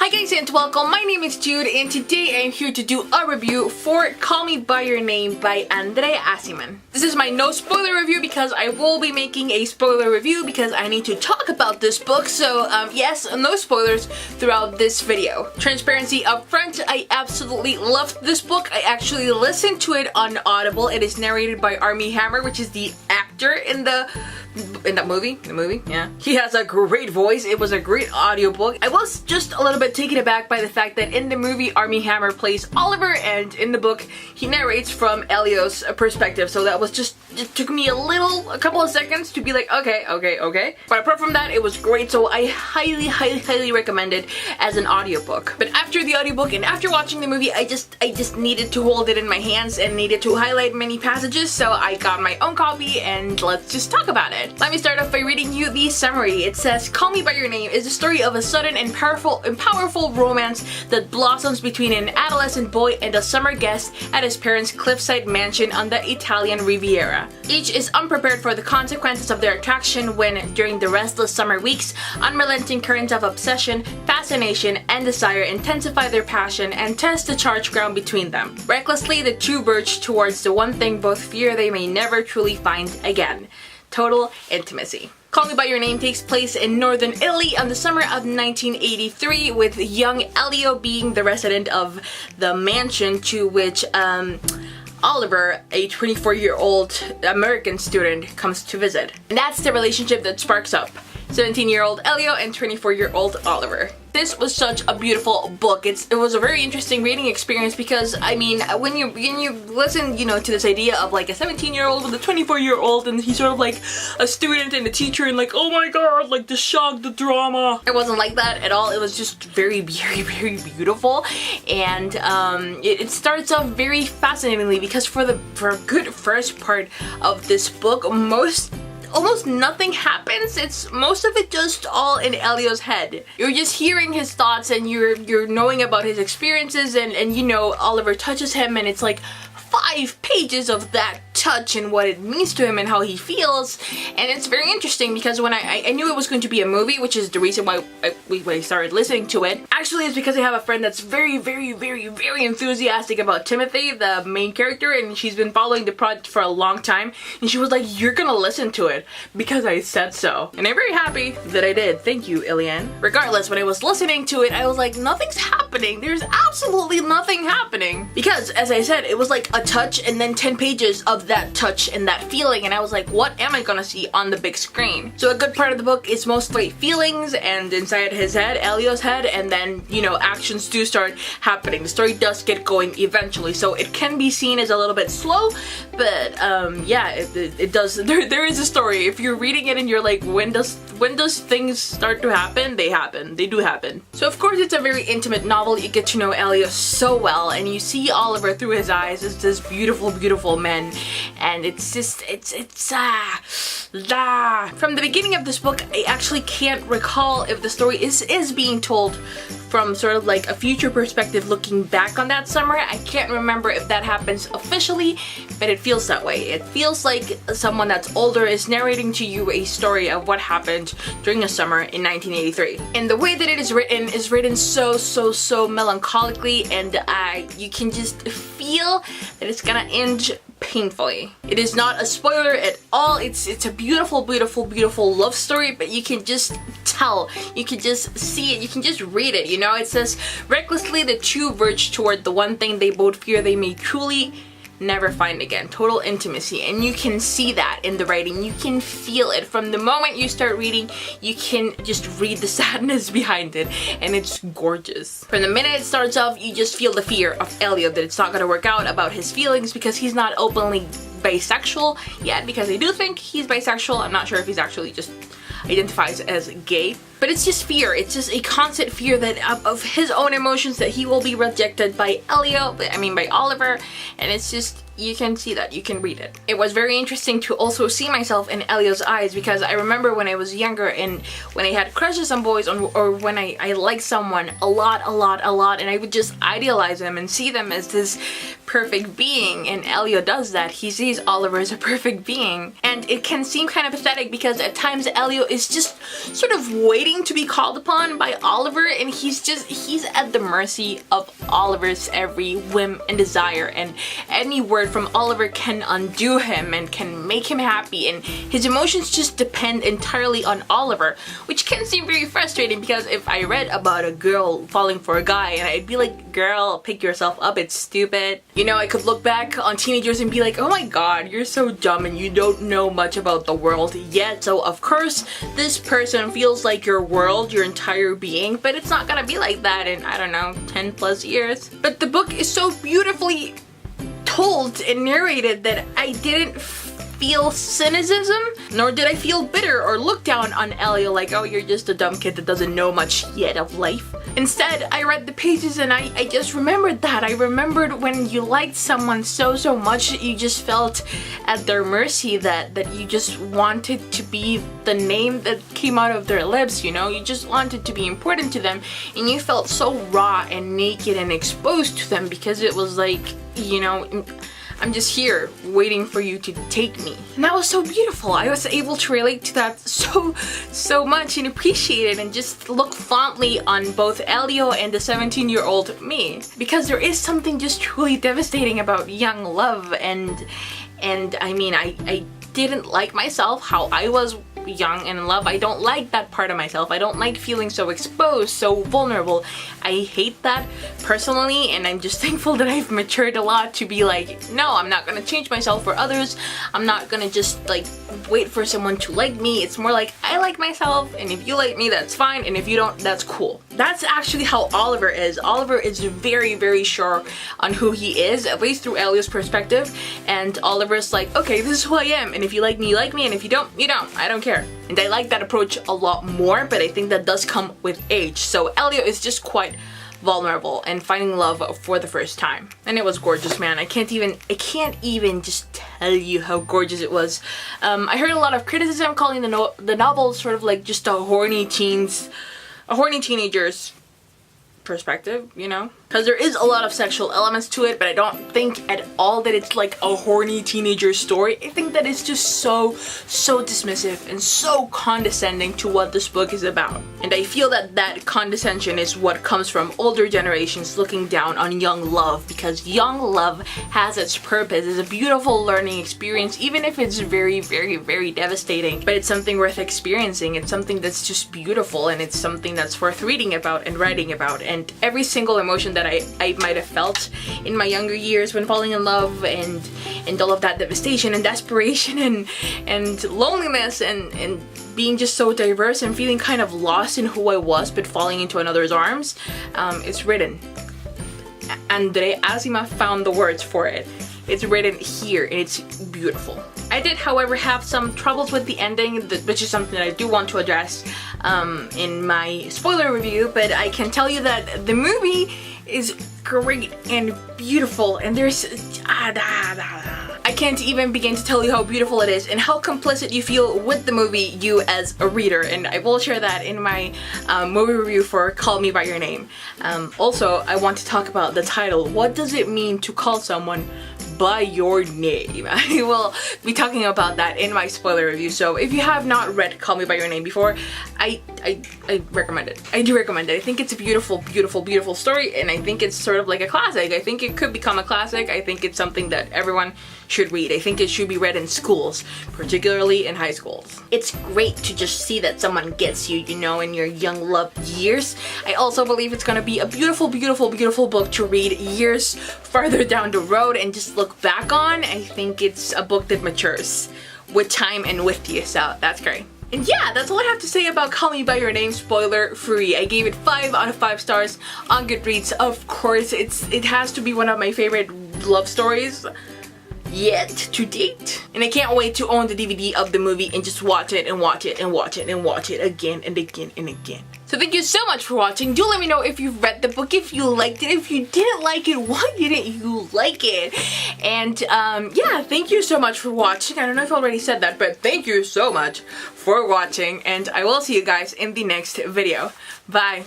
Hi guys and welcome, my name is Jude and today I'm here to do a review for Call Me By Your Name by Andrea Asiman. This is my no spoiler review because I will be making a spoiler review because I need to talk about this book, so yes, no spoilers throughout this video. Transparency up front, I absolutely loved this book. I actually listened to it on Audible. It is narrated by Armie Hammer, which is the actor in the movie, yeah. He has a great voice. It was a great audiobook. I was just a little bit taken aback by the fact that in the movie Armie Hammer plays Oliver and in the book he narrates from Elio's perspective, so that was it took me a couple of seconds to be like, okay. But apart from that, it was great, so I highly recommend it as an audiobook. But after the audiobook and after watching the movie, I just needed to hold it in my hands and needed to highlight many passages, so I got my own copy and let's just talk about it. Let me start off by reading you the summary. It says, Call Me By Your Name is the story of a sudden and powerful romance that blossoms between an adolescent boy and a summer guest at his parents' cliffside mansion on the Italian Riviera. Each is unprepared for the consequences of their attraction when, during the restless summer weeks, unrelenting currents of obsession, fascination, and desire intensify their passion and test the charged ground between them. Recklessly, the two verge towards the one thing both fear they may never truly find again: total intimacy. Call Me By Your Name takes place in northern Italy on the summer of 1983, with young Elio being the resident of the mansion to which Oliver, a 24-year-old American student, comes to visit. And that's the relationship that sparks up 17-year-old Elio and 24-year-old Oliver. This was such a beautiful book. It was a very interesting reading experience because, I mean, when you listen, to this idea of like a 17-year-old with a 24-year-old and he's sort of like a student and a teacher and like, oh my god, like the shock, the drama. It wasn't like that at all. It was just very beautiful, and it starts off very fascinatingly because for a good first part of this book, almost nothing happens. It's most of it just all in Elio's head. You're just hearing his thoughts and you're knowing about his experiences, and Oliver touches him and it's like 5 pages of that touch and what it means to him and how he feels. And it's very interesting because when I knew it was going to be a movie, which is the reason why I started listening to it, actually is because I have a friend that's very enthusiastic about Timothy, the main character, and she's been following the project for a long time, and she was like, you're gonna listen to it because I said so. And I'm very happy that I did. Thank you, Ilian. Regardless, when I was listening to it, I was like, nothing's happening. There's absolutely nothing happening. Because, as I said, it was like a touch and then 10 pages of that touch and that feeling, and I was like, what am I gonna see on the big screen? So a good part of the book is mostly feelings and inside his head, Elio's head, and then, actions do start happening. The story does get going eventually, so it can be seen as a little bit slow, but yeah, it does. There is a story. If you're reading it and you're like, when does things start to happen? They happen. They do happen. So of course it's a very intimate novel. You get to know Elio so well, and you see Oliver through his eyes as this beautiful man, and it's from the beginning of this book, I actually can't recall if the story is being told from sort of like a future perspective looking back on that summer. I can't remember if that happens officially, but it feels that way. It feels like someone that's older is narrating to you a story of what happened during a summer in 1983. And the way that it is written so melancholically, and you can just feel that it's gonna end painfully. It is not a spoiler at all. It's a beautiful love story, but you can just tell, you can just see it, you can just read it. It says, recklessly the two verge toward the one thing they both fear they may truly never find again: total intimacy. And you can see that in the writing. You can feel it from the moment you start reading. You can just read the sadness behind it, and it's gorgeous. From the minute it starts off, you just feel the fear of Elio that it's not gonna work out about his feelings because he's not openly bisexual yet, because I do think he's bisexual. I'm not sure if he's actually just identifies as gay, but it's just fear. It's just a constant fear that of his own emotions, that he will be rejected by by Oliver, and it's just, you can see that, you can read it. It was very interesting to also see myself in Elio's eyes, because I remember when I was younger and when I had crushes on boys, or when I liked someone a lot, and I would just idealize them and see them as this perfect being, and Elio does that. He sees Oliver as a perfect being, and it can seem kind of pathetic because at times Elio is just sort of waiting to be called upon by Oliver, and he's at the mercy of Oliver's every whim and desire, and any word from Oliver can undo him and can make him happy, and his emotions just depend entirely on Oliver, which can seem very frustrating because if I read about a girl falling for a guy and I'd be like, girl, pick yourself up, it's stupid. You know, I could look back on teenagers and be like, oh my god, you're so dumb and you don't know much about the world yet, so of course this person feels like your world, your entire being, but it's not gonna be like that in, I don't know, 10 plus years. But the book is so beautifully told and narrated that I didn't feel cynicism, nor did I feel bitter or look down on Elio like, oh, you're just a dumb kid that doesn't know much yet of life. Instead, I read the pages and I just remembered that. I remembered when you liked someone so much that you just felt at their mercy, that you just wanted to be the name that came out of their lips, you know? You just wanted to be important to them, and you felt so raw and naked and exposed to them because it was like, you know, I'm just here waiting for you to take me. And that was so beautiful. I was able to relate to that so much and appreciate it and just look fondly on both Elio and the 17-year-old me. Because there is something just truly devastating about young love, and I mean, I didn't like myself how I was young and in love. I don't like that part of myself. I don't like feeling so exposed, so vulnerable. I hate that personally, and I'm just thankful that I've matured a lot to be like, no, I'm not gonna change myself for others. I'm not gonna just like wait for someone to like me. It's more like, I like myself, and if you like me, that's fine, and if you don't, that's cool. That's actually how Oliver is. Oliver is very sure on who he is, at least through Elio's perspective, and Oliver's like, okay, this is who I am, and if you like me, you like me, and if you don't, you don't. I don't care. And I like that approach a lot more, but I think that does come with age. So Elio is just quite vulnerable and finding love for the first time. And it was gorgeous, man. I can't even just tell you how gorgeous it was. I heard a lot of criticism calling the novel sort of like just a horny teenager's perspective, you know? Because there is a lot of sexual elements to it, but I don't think at all that it's like a horny teenager story. I think that it's just so dismissive and so condescending to what this book is about. And I feel that that condescension is what comes from older generations looking down on young love, because young love has its purpose. It's a beautiful learning experience, even if it's very devastating, but it's something worth experiencing. It's something that's just beautiful, and it's something that's worth reading about and writing about. And every single emotion that I might have felt in my younger years when falling in love, and all of that devastation and desperation and loneliness and being just so diverse and feeling kind of lost in who I was but falling into another's arms, it's written. Andre Asima found the words for it. It's written here and it's beautiful. I did, however, have some troubles with the ending, which is something that I do want to address in my spoiler review, but I can tell you that the movie is great and beautiful, and there's I can't even begin to tell you how beautiful it is and how complicit you feel with the movie, you as a reader, and I will share that in my movie review for Call Me By Your Name. Also, I want to talk about the title. What does it mean to call someone by your name? I will be talking about that in my spoiler review, so if you have not read Call Me By Your Name before, I recommend it. I do recommend it. I think it's a beautiful story, and I think it's sort of like a classic. I think it could become a classic. I think it's something that everyone should read. I think it should be read in schools, particularly in high schools. It's great to just see that someone gets you, you know, in your young love years. I also believe it's gonna be a beautiful book to read years farther down the road and just look back on. I think it's a book that matures with time and with you, so that's great. And yeah, that's all I have to say about Call Me By Your Name, spoiler free. I gave it 5 out of 5 stars on Goodreads. Of course, it has to be one of my favorite love stories yet to date. And I can't wait to own the DVD of the movie and just watch it and watch it and watch it and watch it again and again and again. So thank you so much for watching. Do let me know if you've read the book, if you liked it. If you didn't like it, why didn't you like it? And yeah, thank you so much for watching. I don't know if I already said that, but thank you so much for watching, and I will see you guys in the next video. Bye.